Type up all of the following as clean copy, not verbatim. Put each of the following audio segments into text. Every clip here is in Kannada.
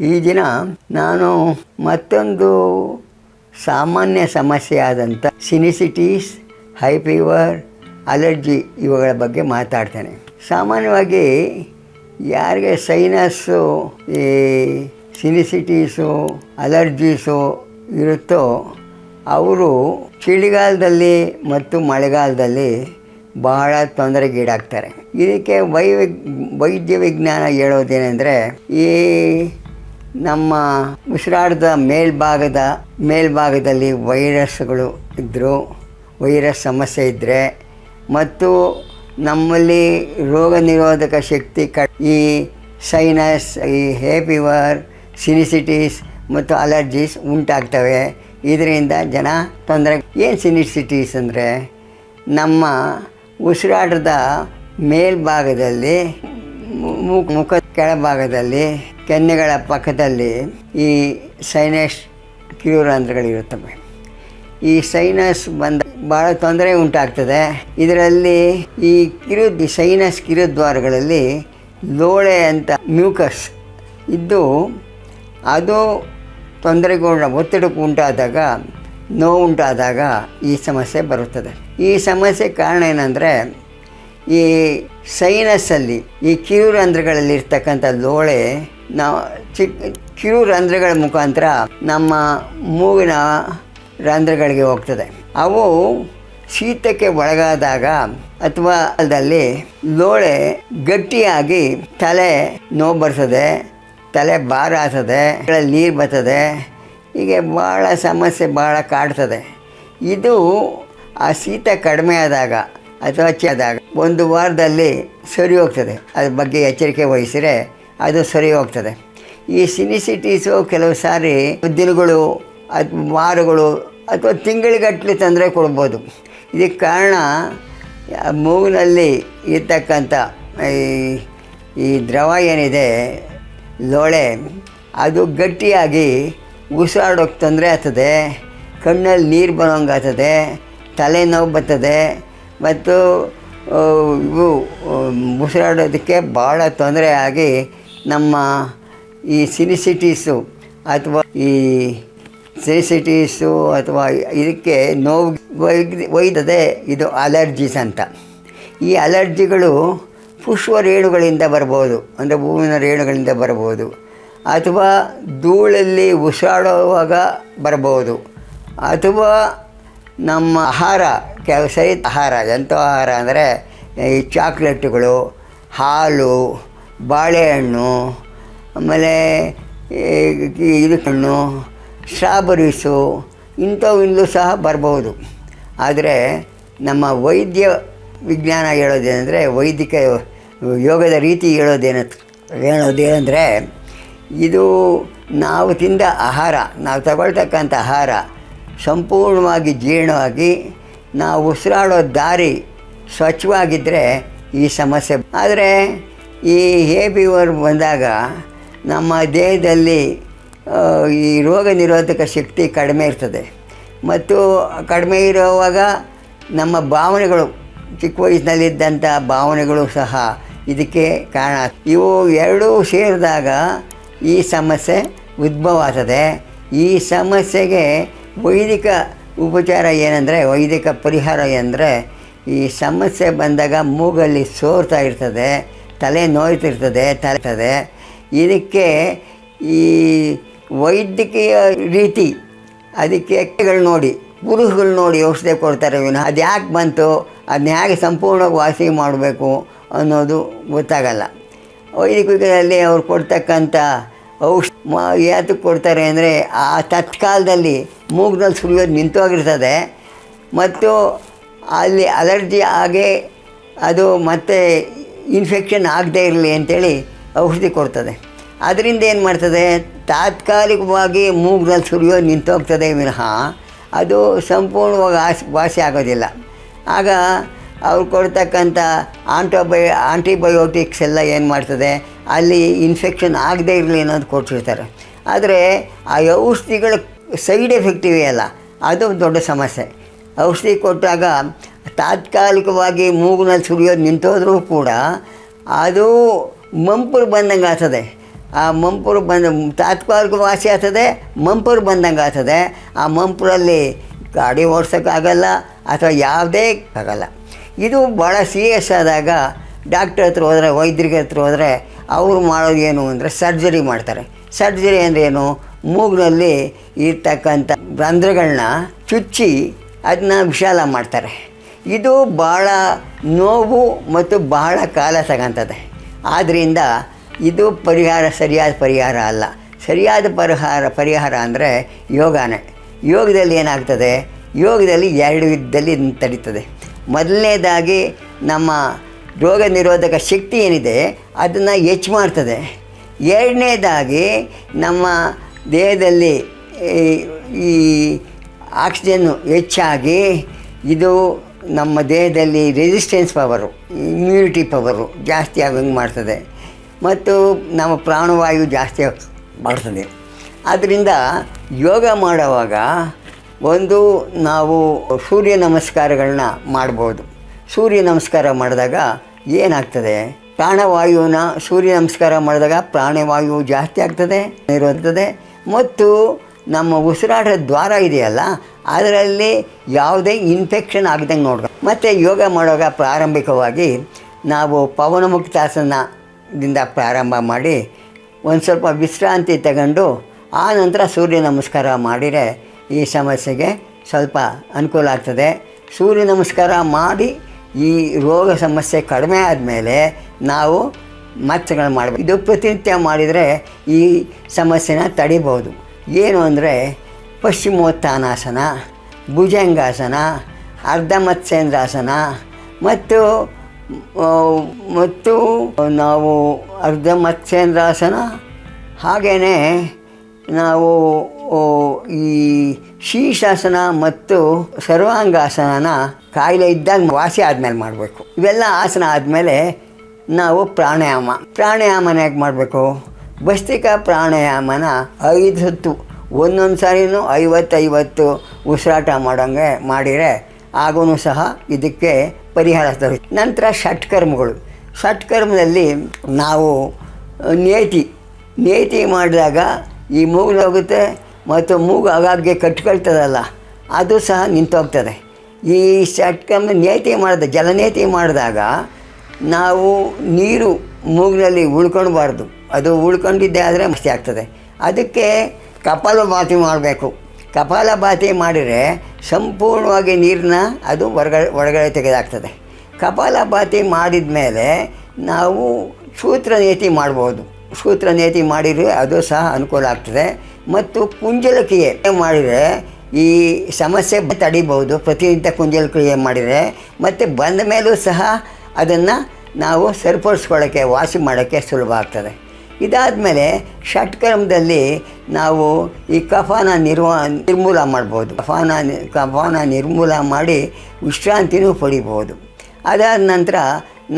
ಈ ದಿನ ನಾನು ಮತ್ತೊಂದು ಸಾಮಾನ್ಯ ಸಮಸ್ಯೆ ಆದಂಥ ಸಿನಿಸಿಟೀಸ್, ಹೈ ಫೀವರ್, ಅಲರ್ಜಿ ಇವುಗಳ ಬಗ್ಗೆ ಮಾತಾಡ್ತೇನೆ. ಸಾಮಾನ್ಯವಾಗಿ ಯಾರಿಗೆ ಸೈನಸ್ಸು, ಈ ಸಿನಿಸಿಟೀಸು, ಅಲರ್ಜೀಸು ಇರುತ್ತೋ ಅವರು ಚಳಿಗಾಲದಲ್ಲಿ ಮತ್ತು ಮಳೆಗಾಲದಲ್ಲಿ ಬಹಳ ತೊಂದರೆಗೀಡಾಗ್ತಾರೆ. ಇದಕ್ಕೆ ವೈದ್ಯ ವಿಜ್ಞಾನ ಹೇಳೋದೇನೆಂದರೆ, ಈ ನಮ್ಮ ಉಸಿರಾಟದ ಮೇಲ್ಭಾಗದಲ್ಲಿ ವೈರಸ್ಗಳು ಇದ್ದರೂ, ವೈರಸ್ ಸಮಸ್ಯೆ ಇದ್ದರೆ ಮತ್ತು ನಮ್ಮಲ್ಲಿ ರೋಗ ನಿರೋಧಕ ಶಕ್ತಿ ಈ ಸೈನಸ್, ಈ ಹೇ ಫೀವರ್, ಸಿನಿಸಿಟೀಸ್ ಮತ್ತು ಅಲರ್ಜೀಸ್ ಉಂಟಾಗ್ತವೆ. ಇದರಿಂದ ಜನ ತೊಂದರೆ. ಏನು ಸಿನಿಸಿಟೀಸ್ ಅಂದರೆ, ನಮ್ಮ ಉಸಿರಾಟದ ಮೇಲ್ಭಾಗದಲ್ಲಿ, ಮುಖದ ಕೆಳಭಾಗದಲ್ಲಿ, ಕೆನ್ನೆಗಳ ಪಕ್ಕದಲ್ಲಿ ಈ ಸೈನಸ್ ಕಿರುರಂಧ್ರಗಳಿರುತ್ತವೆ. ಈ ಸೈನಸ್ ಬಂದ ಭಾಳ ತೊಂದರೆ ಉಂಟಾಗ್ತದೆ. ಇದರಲ್ಲಿ ಈ ಸೈನಸ್ ಕಿರುದ್ವಾರಗಳಲ್ಲಿ ಲೋಳೆ ಅಂತ ಮ್ಯೂಕಸ್ ಇದ್ದು, ಅದು ಒತ್ತಡಕ್ಕೆ ಉಂಟಾದಾಗ, ನೋವು ಉಂಟಾದಾಗ ಈ ಸಮಸ್ಯೆ ಬರುತ್ತದೆ. ಈ ಸಮಸ್ಯೆ ಕಾರಣ ಏನಂದರೆ, ಈ ಸೈನಸ್ಸಲ್ಲಿ ಈ ಕಿರುರಂಧ್ರಗಳಲ್ಲಿರ್ತಕ್ಕಂಥ ಲೋಳೆ ಕಿರುರಂಧ್ರಗಳ ಮುಖಾಂತರ ನಮ್ಮ ಮೂಗಿನ ರಂಧ್ರಗಳಿಗೆ ಹೋಗ್ತದೆ. ಅವು ಶೀತಕ್ಕೆ ಒಳಗಾದಾಗ ಅಥವಾ ಅಲ್ಲದಲ್ಲಿ ಲೋಳೆ ಗಟ್ಟಿಯಾಗಿ ತಲೆ ನೋವು ಬರ್ತದೆ, ತಲೆ ಭಾರ ಆಗ್ತದೆ, ನೀರು ಬರ್ತದೆ. ಹೀಗೆ ಭಾಳ ಸಮಸ್ಯೆ ಭಾಳ ಕಾಡ್ತದೆ. ಇದು ಆ ಶೀತ ಕಡಿಮೆ ಆದಾಗ ಅಥವಾ ಆದಾಗ 1 ವಾರದಲ್ಲಿ ಸರಿ ಹೋಗ್ತದೆ. ಅದ್ರ ಬಗ್ಗೆ ಎಚ್ಚರಿಕೆ ವಹಿಸಿದರೆ ಅದು ಸರಿ ಹೋಗ್ತದೆ. ಈ ಸಿನಿಸಿಟೀಸು ಕೆಲವು ಸಾರಿ ದಿನಗಳು, ವಾರಗಳು ಅಥವಾ ತಿಂಗಳಿಗಟ್ಟಲೆ ತೊಂದರೆ ಕೊಡ್ಬೋದು. ಇದಕ್ಕೆ ಕಾರಣ ಮೂಗಿನಲ್ಲಿ ಇರ್ತಕ್ಕಂಥ ಈ ದ್ರವ ಏನಿದೆ, ಲೋಳೆ, ಅದು ಗಟ್ಟಿಯಾಗಿ ಉಸಿರಾಡೋಕ್ಕೆ ತೊಂದರೆ ಆಗ್ತದೆ, ಕಣ್ಣಲ್ಲಿ ನೀರು ಬರೋಂಗೆ ಆಗ್ತದೆ, ತಲೆನೋವು ಬರ್ತದೆ ಮತ್ತು ಇವು ಉಸಿರಾಡೋದಕ್ಕೆ ಭಾಳ ತೊಂದರೆ ಆಗಿ ನಮ್ಮ ಈ ಸಿನಿಸಿಟೀಸು ಅಥವಾ ಇದಕ್ಕೆ ನೋವು ಒಯ್ದದೆ. ಇದು ಅಲರ್ಜೀಸ್ ಅಂತ. ಈ ಅಲರ್ಜಿಗಳು ಪುಷ್ಪ ರೇಣುಗಳಿಂದ ಬರ್ಬೋದು, ಅಂದರೆ ಹೂವಿನ ರೇಣುಗಳಿಂದ ಬರ್ಬೋದು, ಅಥವಾ ಧೂಳಲ್ಲಿ ಉಸಿರಾಡುವಾಗ ಬರ್ಬೋದು, ಅಥವಾ ನಮ್ಮ ಆಹಾರ, ಸರಿ ಆಹಾರ, ಎಂಥ ಆಹಾರ ಅಂದರೆ ಈ ಚಾಕ್ಲೇಟುಗಳು, ಹಾಲು, ಬಾಳೆಹಣ್ಣು, ಆಮೇಲೆ ಹಣ್ಣು, ಸ್ಟ್ರಾಬೆರೀಸು, ಇಂಥವಿಂದಲೂ ಸಹ ಬರ್ಬೋದು. ಆದರೆ ನಮ್ಮ ವೈದ್ಯ ವಿಜ್ಞಾನ ಹೇಳೋದೇನೆಂದರೆ, ವೈದಿಕ ಯೋಗದ ರೀತಿ ಹೇಳೋದೇನೆಂದರೆ, ಇದು ನಾವು ತಿಂದ ಆಹಾರ, ನಾವು ತಗೊಳ್ತಕ್ಕಂಥ ಆಹಾರ ಸಂಪೂರ್ಣವಾಗಿ ಜೀರ್ಣವಾಗಿ ನಾವು ಉಸಿರಾಡೋ ದಾರಿ ಸ್ವಚ್ಛವಾಗಿದ್ದರೆ ಈ ಸಮಸ್ಯೆ. ಆದರೆ ಈ ಹೇ ಫೀವರ್ ಬಂದಾಗ ನಮ್ಮ ದೇಹದಲ್ಲಿ ಈ ರೋಗ ನಿರೋಧಕ ಶಕ್ತಿ ಕಡಿಮೆ ಇರ್ತದೆ. ಮತ್ತು ಕಡಿಮೆ ಇರುವಾಗ ನಮ್ಮ ಭಾವನೆಗಳು, ಚಿಕ್ಕ ವಯಸ್ಸಿನಲ್ಲಿದ್ದಂಥ ಭಾವನೆಗಳು ಸಹ ಇದಕ್ಕೆ ಕಾರಣ. ಇವು ಎರಡೂ ಸೇರಿದಾಗ ಈ ಸಮಸ್ಯೆ ಉದ್ಭವ ಆಗ್ತದೆ. ಈ ಸಮಸ್ಯೆಗೆ ವೈದಿಕ ಉಪಚಾರ ಏನಂದರೆ, ವೈದಿಕ ಪರಿಹಾರ ಏನಂದರೆ, ಈ ಸಮಸ್ಯೆ ಬಂದಾಗ ಮೂಗಲ್ಲಿ ಸೋರ್ತಾ ಇರ್ತದೆ, ತಲೆ ನೋಯ್ತಿರ್ತದೆ, ಇದಕ್ಕೆ ಈ ವೈದ್ಯಕೀಯ ರೀತಿ ಅದಕ್ಕೆ ಎಕ್ಕೆಗಳು ನೋಡಿ, ಪುರುಷಗಳು ನೋಡಿ ಔಷಧಿ ಕೊಡ್ತಾರೆ. ಅದು ಯಾಕೆ ಬಂತು, ಅದನ್ನ ಹೇಗೆ ಸಂಪೂರ್ಣವಾಗಿ ವಾಸಿ ಮಾಡಬೇಕು ಅನ್ನೋದು ಗೊತ್ತಾಗಲ್ಲ. ವೈದಿಕದಲ್ಲಿ ಅವ್ರು ಕೊಡ್ತಕ್ಕಂಥ ಯಾತಕ್ಕೆ ಕೊಡ್ತಾರೆ ಅಂದರೆ, ಆ ತತ್ಕಾಲದಲ್ಲಿ ಮೂಗ್ನಲ್ಲಿ ಸುರಿಯೋದು ನಿಂತೋಗಿರ್ತದೆ ಮತ್ತು ಅಲ್ಲಿ ಅಲರ್ಜಿ ಆಗೇ ಅದು ಮತ್ತೆ ಇನ್ಫೆಕ್ಷನ್ ಆಗದೇ ಇರಲಿ ಅಂಥೇಳಿ ಔಷಧಿ ಕೊಡ್ತದೆ. ಅದರಿಂದ ಏನು ಮಾಡ್ತದೆ, ತಾತ್ಕಾಲಿಕವಾಗಿ ಮೂಗ್ನಲ್ಲಿ ಸುರಿಯೋದು ನಿಂತೋಗ್ತದೆ ವಿನಃ ಅದು ಸಂಪೂರ್ಣವಾಗಿ ವಾಸಿ ಆಗೋದಿಲ್ಲ. ಆಗ ಅವ್ರು ಕೊಡ್ತಕ್ಕಂಥ ಆಂಟಿಬಯೋಟಿಕ್ಸ್ ಎಲ್ಲ ಏನು ಮಾಡ್ತದೆ, ಅಲ್ಲಿ ಇನ್ಫೆಕ್ಷನ್ ಆಗದೇ ಇರಲಿ ಅನ್ನೋದು ಕೊಟ್ಟಿರ್ತಾರೆ. ಆದರೆ ಆ ಔಷಧಿಗಳ ಸೈಡ್ ಎಫೆಕ್ಟ್ ಇವೆಯಲ್ಲ, ಅದು ದೊಡ್ಡ ಸಮಸ್ಯೆ. ಔಷಧಿ ಕೊಟ್ಟಾಗ ತಾತ್ಕಾಲಿಕವಾಗಿ ಮೂಗಿನಲ್ಲಿ ಸುರಿಯೋದು ನಿಂತೋದ್ರೂ ಕೂಡ ಅದು ಮಂಪರು ಬಂದಂಗೆ ಆಗ್ತದೆ. ಆ ಮಂಪರು ತಾತ್ಕಾಲಿಕ ವಾಸಿ ಆಗ್ತದೆ, ಮಂಪರು ಬಂದಂಗೆ ಆಗ್ತದೆ. ಆ ಮಂಪರಲ್ಲಿ ಗಾಡಿ ಓಡ್ಸೋಕ್ಕಾಗಲ್ಲ ಅಥವಾ ಯಾವುದೇ ಆಗಲ್ಲ. ಇದು ಭಾಳ ಸೀರಿಯಸ್ ಆದಾಗ ಡಾಕ್ಟ್ರ್ ಹತ್ರ ಹೋದರೆ, ವೈದ್ಯರಿಗೆ ಹತ್ರ ಹೋದರೆ ಅವರು ಮಾಡೋದು ಏನು ಅಂದರೆ ಸರ್ಜರಿ ಮಾಡ್ತಾರೆ. ಸರ್ಜರಿ ಅಂದರೆ ಏನು, ಮೂಗಿನಲ್ಲಿ ಇರ್ತಕ್ಕಂಥ ರಂಧ್ರಗಳನ್ನ ಚುಚ್ಚಿ ಅದನ್ನ ವಿಶಾಲ ಮಾಡ್ತಾರೆ. ಇದು ಭಾಳ ನೋವು ಮತ್ತು ಬಹಳ ಕಾಲ ತಗೊಂತದೆ. ಆದ್ದರಿಂದ ಇದು ಸರಿಯಾದ ಪರಿಹಾರ ಅಲ್ಲ. ಸರಿಯಾದ ಪರಿಹಾರ ಅಂದರೆ ಯೋಗನೇ. ಯೋಗದಲ್ಲಿ ಏನಾಗ್ತದೆ, ಯೋಗದಲ್ಲಿ 2 ವಿಧದಲ್ಲಿ ತಡೀತದೆ. ಮೊದಲನೇದಾಗಿ ನಮ್ಮ ರೋಗ ನಿರೋಧಕ ಶಕ್ತಿ ಏನಿದೆ ಅದನ್ನು ಹೆಚ್ಚು ಮಾಡ್ತದೆ. ಎರಡನೇದಾಗಿ ನಮ್ಮ ದೇಹದಲ್ಲಿ ಈ ಆಕ್ಸಿಜನ್ನು ಹೆಚ್ಚಾಗಿ ಇದು ನಮ್ಮ ದೇಹದಲ್ಲಿ ರೆಸಿಸ್ಟೆನ್ಸ್ ಪವರು, ಇಮ್ಯುನಿಟಿ ಪವರು ಜಾಸ್ತಿ ಆಗೋಂಗೆ ಮಾಡ್ತದೆ ಮತ್ತು ನಮ್ಮ ಪ್ರಾಣವಾಯು ಜಾಸ್ತಿ ಮಾಡ್ತದೆ. ಆದ್ದರಿಂದ ಯೋಗ ಮಾಡುವಾಗ ನಾವು ಸೂರ್ಯ ನಮಸ್ಕಾರಗಳನ್ನ ಮಾಡ್ಬೋದು. ಸೂರ್ಯ ನಮಸ್ಕಾರ ಮಾಡಿದಾಗ ಏನಾಗ್ತದೆ, ಪ್ರಾಣವಾಯುನ ಸೂರ್ಯ ನಮಸ್ಕಾರ ಮಾಡಿದಾಗ ಪ್ರಾಣವಾಯು ಜಾಸ್ತಿ ಆಗ್ತದೆ, ಇರುತ್ತದೆ ಮತ್ತು ನಮ್ಮ ಉಸಿರಾಟದ ದ್ವಾರ ಇದೆಯಲ್ಲ ಅದರಲ್ಲಿ ಯಾವುದೇ ಇನ್ಫೆಕ್ಷನ್ ಆಗದಂಗೆ ನೋಡ್ಬೇಕು. ಮತ್ತು ಯೋಗ ಮಾಡುವಾಗ ಪ್ರಾರಂಭಿಕವಾಗಿ ನಾವು ಪವನಮುಕ್ತಾಸನದಿಂದ ಪ್ರಾರಂಭ ಮಾಡಿ ಒಂದು ಸ್ವಲ್ಪ ವಿಶ್ರಾಂತಿ ತಗೊಂಡು ಆ ನಂತರ ಸೂರ್ಯ ನಮಸ್ಕಾರ ಮಾಡಿದರೆ ಈ ಸಮಸ್ಯೆಗೆ ಸ್ವಲ್ಪ ಅನುಕೂಲ ಆಗ್ತದೆ. ಸೂರ್ಯ ನಮಸ್ಕಾರ ಮಾಡಿ ಈ ರೋಗ ಸಮಸ್ಯೆ ಕಡಿಮೆ ಆದಮೇಲೆ ನಾವು ಮತ್ಸೆಗಳು ಮಾಡಬೇಕು. ಇದು ಪ್ರತಿನಿತ್ಯ ಮಾಡಿದರೆ ಈ ಸಮಸ್ಯೆನ ತಡಿಬೋದು. ಏನು ಅಂದರೆ ಪಶ್ಚಿಮೋತ್ಥಾನಾಸನ, ಭುಜಂಗಾಸನ, ಅರ್ಧ ಮತ್ಸ್ಯೇಂದ್ರಾಸನ ಮತ್ತು ನಾವು ಅರ್ಧ ಮತ್ಸ್ಯೇಂದ್ರಾಸನ ಹಾಗೆಯೇ ನಾವು ಈ ಶೀರ್ಷಾಸನ ಮತ್ತು ಸರ್ವಾಂಗಾಸನ ಕಾಯಿಲೆ ಇದ್ದಾಗ ವಾಸಿ ಆದಮೇಲೆ ಮಾಡಬೇಕು. ಇವೆಲ್ಲ ಆಸನ ಆದಮೇಲೆ ನಾವು ಪ್ರಾಣಾಯಾಮನ ಹೇಗೆ ಮಾಡಬೇಕು, ಭಸ್ತ್ರಿಕಾ ಪ್ರಾಣಾಯಾಮನ 5 ಹೊತ್ತು ಒಂದೊಂದು ಸಾರಿನೂ 50 ಉಸಿರಾಟ ಮಾಡೋಂಗೆ ಮಾಡಿದರೆ ಆಗೂ ಸಹ ಇದಕ್ಕೆ ಪರಿಹಾರ ತರುತ್ತೆ. ನಂತರ ಷಟ್ಕರ್ಮದಲ್ಲಿ ನಾವು ನೇತಿ ಮಾಡಿದಾಗ ಈ ಮೂಗು ಹೋಗುತ್ತೆ ಮತ್ತು ಮೂಗು ಆಗಾಗ್ಗೆ ಕಟ್ಕೊಳ್ತದಲ್ಲ ಅದು ಸಹ ನಿಂತೋಗ್ತದೆ. ಈ ಜಲನೇತಿ ಮಾಡಿದಾಗ ನಾವು ನೀರು ಮೂಗಿನಲ್ಲಿ ಉಳ್ಕೊಳ್ಬಾರ್ದು. ಅದು ಉಳ್ಕೊಂಡಿದ್ದೆ ಆದರೆ ಮಸ್ತಿ ಆಗ್ತದೆ. ಅದಕ್ಕೆ ಕಪಾಲಭಾತಿ ಮಾಡಬೇಕು. ಕಪಾಲಭಾತಿ ಮಾಡಿದರೆ ಸಂಪೂರ್ಣವಾಗಿ ನೀರನ್ನ ಅದು ಹೊರಗಡೆ ತೆಗೆದಾಗ್ತದೆ. ಕಪಾಲಭಾತಿ ಮಾಡಿದ ಮೇಲೆ ನಾವು ಸೂತ್ರನೇತಿ ಮಾಡ್ಬೋದು. ಸೂತ್ರನೇತಿ ಮಾಡಿದರೆ ಅದು ಸಹ ಅನುಕೂಲ ಆಗ್ತದೆ. ಮತ್ತು ಕುಂಜಲಕ್ರಿಯೆ ಮಾಡಿದರೆ ಈ ಸಮಸ್ಯೆ ತಡಿಬೋದು. ಪ್ರತಿನಿತ್ಯ ಕುಂಜಲಕ್ರಿಯೆ ಮಾಡಿದರೆ ಮತ್ತು ಬಂದ ಮೇಲೂ ಸಹ ಅದನ್ನು ನಾವು ಸರಿಪಡಿಸ್ಕೊಳ್ಳೋಕ್ಕೆ, ವಾಸಿ ಮಾಡೋಕ್ಕೆ ಸುಲಭ ಆಗ್ತದೆ. ಇದಾದಮೇಲೆ ಷಟ್ಕರ್ಮದಲ್ಲಿ ನಾವು ಈ ಕಫನ ನಿರ್ಮೂಲ ಮಾಡ್ಬೋದು. ಕಫನ ನಿರ್ಮೂಲ ಮಾಡಿ ವಿಶ್ರಾಂತಿನೂ ಪಡಿಬೋದು. ಅದಾದ ನಂತರ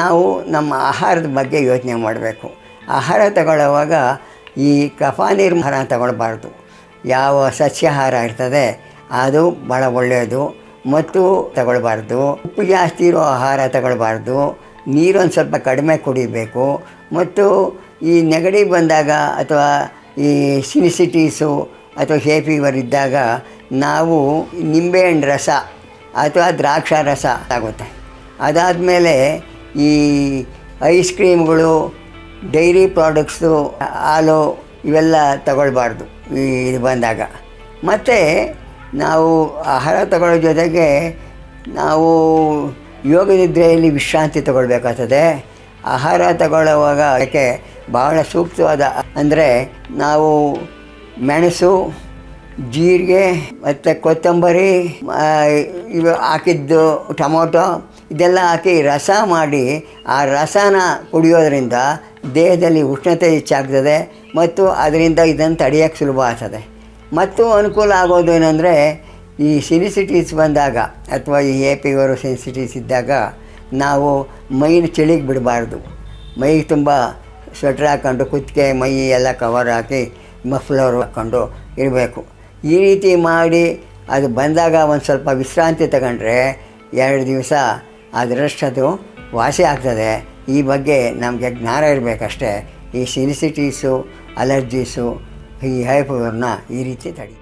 ನಾವು ನಮ್ಮ ಆಹಾರದ ಬಗ್ಗೆ ಯೋಚನೆ ಮಾಡಬೇಕು. ಆಹಾರ ತಗೊಳ್ಳುವಾಗ ಈ ಕಫ ನಿರ್ಮೂಲ ತಗೊಳ್ಬಾರ್ದು. ಯಾವ ಸಸ್ಯಾಹಾರ ಇರ್ತದೆ ಅದು ಭಾಳ ಒಳ್ಳೆಯದು ಮತ್ತು ತಗೊಳ್ಬಾರ್ದು. ಉಪ್ಪು ಜಾಸ್ತಿ ಇರೋ ಆಹಾರ ತಗೊಳ್ಬಾರ್ದು. ನೀರೊಂದು ಸ್ವಲ್ಪ ಕಡಿಮೆ ಕುಡಿಬೇಕು. ಮತ್ತು ಈ ನೆಗಡಿ ಬಂದಾಗ ಅಥವಾ ಈ ಸಿನಿಸಿಟೀಸು ಅಥವಾ ಹೇ ಫೀವರ್ ಇದ್ದಾಗ ನಾವು ನಿಂಬೆಹಣ್ಣು ರಸ ಅಥವಾ ದ್ರಾಕ್ಷಾ ರಸ ಆಗುತ್ತೆ. ಅದಾದಮೇಲೆ ಈ ಐಸ್ ಕ್ರೀಮ್ಗಳು, ಡೈರಿ ಪ್ರಾಡಕ್ಟ್ಸು, ಹಾಲು ಇವೆಲ್ಲ ತಗೊಳ್ಬಾರ್ದು ಇದು ಬಂದಾಗ. ಮತ್ತು ನಾವು ಆಹಾರ ತಗೊಳ್ಳೋ ಜೊತೆಗೆ ನಾವು ಯೋಗ ನಿದ್ರೆಯಲ್ಲಿ ವಿಶ್ರಾಂತಿ ತಗೊಳ್ಬೇಕಾಗ್ತದೆ. ಆಹಾರ ತಗೊಳ್ಳುವಾಗ ಅದಕ್ಕೆ ಭಾಳ ಸೂಕ್ತವಾದ ಅಂದರೆ ನಾವು ಮೆಣಸು, ಜೀರಿಗೆ ಮತ್ತು ಕೊತ್ತಂಬರಿ ಇವು ಹಾಕಿದ್ದು, ಟೊಮೊಟೊ ಇದೆಲ್ಲ ಹಾಕಿ ರಸ ಮಾಡಿ ಆ ರಸನ ಕುಡಿಯೋದ್ರಿಂದ ದೇಹದಲ್ಲಿ ಉಷ್ಣತೆ ಹೆಚ್ಚಾಗ್ತದೆ ಮತ್ತು ಅದರಿಂದ ಇದನ್ನು ತಡೆಯೋಕ್ಕೆ ಸುಲಭ ಆಗ್ತದೆ. ಮತ್ತು ಅನುಕೂಲ ಆಗೋದು ಏನಂದರೆ ಈ ಸಿನಿಸಿಟೀಸ್ ಬಂದಾಗ ಅಥವಾ ಈ ಹೇ ಫೀವರು ಸಿನಿಸಿಟೀಸ್ ಇದ್ದಾಗ ನಾವು ಮೈನ ಚಳಿಗೆ ಬಿಡಬಾರ್ದು. ಮೈಗೆ ತುಂಬ ಸ್ವೆಟ್ರ್ ಹಾಕ್ಕೊಂಡು ಕುತ್ತಿಗೆ ಮೈ ಎಲ್ಲ ಕವರ್ ಹಾಕಿ ಮಫ್ಲರ್ ಹಾಕ್ಕೊಂಡು ಇರಬೇಕು. ಈ ರೀತಿ ಮಾಡಿ ಅದು ಬಂದಾಗ ಒಂದು ಸ್ವಲ್ಪ ವಿಶ್ರಾಂತಿ ತಗೊಂಡ್ರೆ 2 ದಿವಸ ಅದರಷ್ಟದು ವಾಸಿ ಆಗ್ತದೆ. ಈ ಬಗ್ಗೆ ನಮಗೆ ಜ್ಞಾನ ಇರಬೇಕಷ್ಟೇ. ಈ ಸಿನಿಸಿಟೀಸು ಅಲರ್ಜೀಸು ಈ ಹೈ ಫೀವರ್ನ ಈ ರೀತಿ ತಡಿ.